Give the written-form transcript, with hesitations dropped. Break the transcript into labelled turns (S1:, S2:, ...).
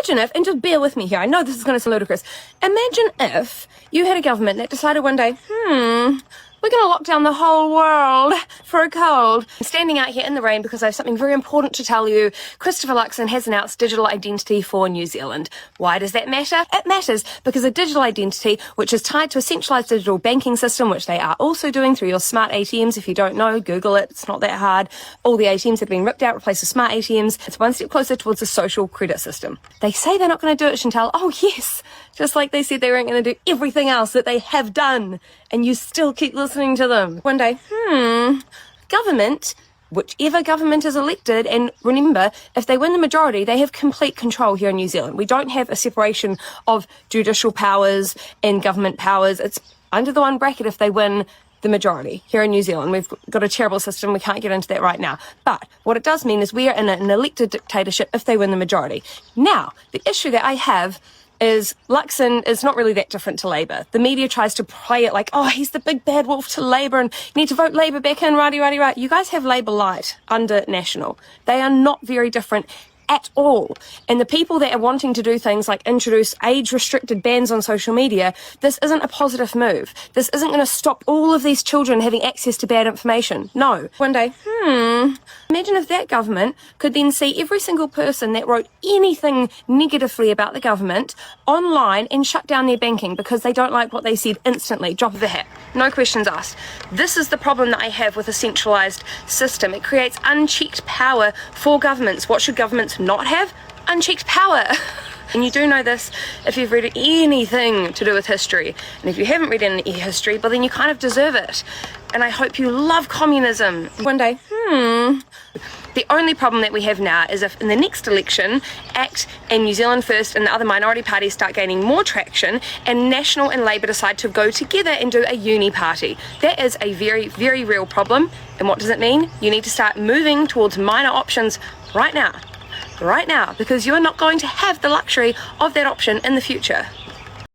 S1: Imagine if, and just bear with me here, I know this is going to sound ludicrous, imagine if you had a government that decided one day, we're going to lock down the whole world for a cold. I'm standing out here in the rain because I have something very important to tell you. Christopher Luxon has announced digital identity for New Zealand. Why does that matter? It matters because a digital identity, which is tied to a centralised digital banking system, which they are also doing through your smart ATMs. If you don't know, Google it. It's not that hard. All the ATMs have been ripped out, replaced with smart ATMs. It's one step closer towards a social credit system. They say they're not going to do it, Chantelle. Oh, yes. Just like they said they weren't going to do everything else that they have done. And you still keep listening to them. One day, government, whichever government is elected, and remember, if they win the majority, they have complete control here in New Zealand. We don't have a separation of judicial powers and government powers. It's under the one bracket if they win the majority here in New Zealand. We've got a terrible system. We can't get into that right now. But what it does mean is we are in an elected dictatorship if they win the majority. Now, the issue that I have is Luxon is not really that different to Labour. The media tries to play it like, oh, he's the big bad wolf to Labour and you need to vote Labour back in, righty. You guys have Labour light under National. They are not very different at all. And the people that are wanting to do things like introduce age-restricted bans on social media, this isn't a positive move. This isn't going to stop all of these children having access to bad information. No. One day, imagine if that government could then see every single person that wrote anything negatively about the government online and shut down their banking because they don't like what they said instantly. Drop of the hat. No questions asked. This is the problem that I have with a centralised system. It creates unchecked power for governments. What should governments not have? Unchecked power. And you do know this if you've read anything to do with history. And if you haven't read any history, well then you kind of deserve it. And I hope you love communism. One day, The only problem that we have now is if in the next election, ACT and New Zealand First and the other minority parties start gaining more traction and National and Labour decide to go together and do a uni party. That is a very, very real problem. And what does it mean? You need to start moving towards minor options right now, because you are not going to have the luxury of that option in the future.